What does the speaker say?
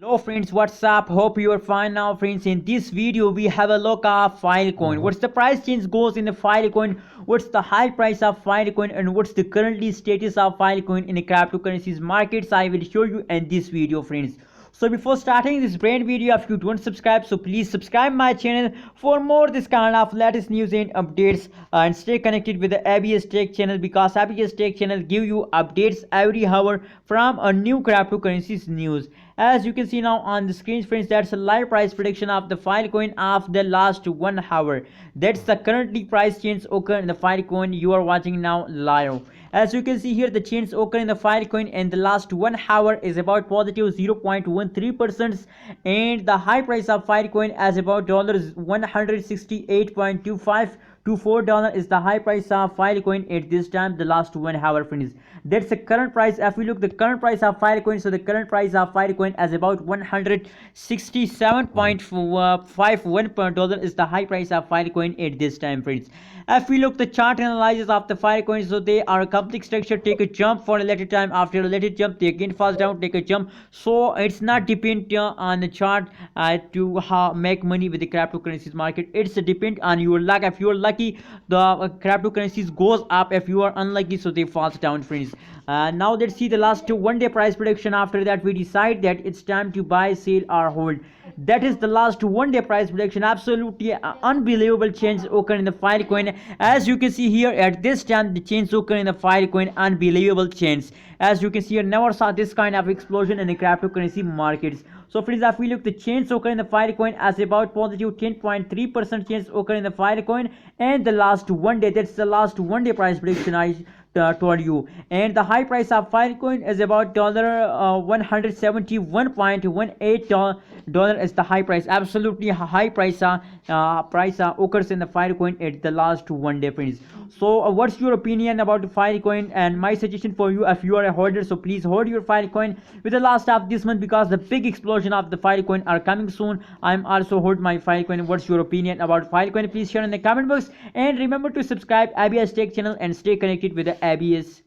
Hello friends, what's up? Hope you are fine now friends. In this video we have a look at Filecoin. What's the price change goes in the Filecoin? What's the high price of Filecoin and what's the currently status of Filecoin in the cryptocurrencies markets? I will show you in this video friends. So before starting this brand video, if you don't subscribe, so please subscribe my channel for more this kind of latest news and updates, and stay connected with the ABS Tech channel because ABS Tech channel give you updates every hour from a new cryptocurrencies news. As you can see now on the screen friends, that's a live price prediction of the Filecoin of the last 1 hour. That's the currently price change occur in the Filecoin you are watching now live. As you can see here, the change occur in the Filecoin in the last 1 hour is about positive 0.13%, and the high price of Filecoin as about $168.25 to $4 is the high price of Filecoin at this time the last 1 hour friends. That's the current price. If we look the current price of Filecoin, so the current price of Filecoin as about $167.51 is the high price of Filecoin at this time friends. If we look the chart analysis of the Filecoin, so they are a complex structure, take a jump for a little time, after a little jump they again fall down, take a jump. So it's not depend on the chart to make money with the cryptocurrencies market. It's depend on your luck. If you are lucky, the cryptocurrencies goes up. If you are unlucky, so they falls down friends. Now let's see the last 1 day price prediction. After that we decide that it's time to buy, sell or hold. That is the last 1 day price prediction. Absolutely unbelievable change occur in the Filecoin. As you can see here, at this time the change occur in the Filecoin, unbelievable change. As you can see here, never saw this kind of explosion in the cryptocurrency markets. So friends, if we look the change occur in the Filecoin as about positive 10.3% change occur in the Filecoin, and the last 1 day, that's the last 1 day price prediction I told you. And the high price of Filecoin is about $171.18 is the high price. Absolutely high price occurs in the Filecoin at the last 1 day friends. So what's your opinion about the Filecoin? And my suggestion for you, if you are a holder, so please hold your Filecoin with the last of this month because the big explosion of the Filecoin are coming soon. I'm also hold my Filecoin. What's your opinion about Filecoin? Please share in the comment box, and remember to subscribe ABS Tech channel and stay connected with the ABS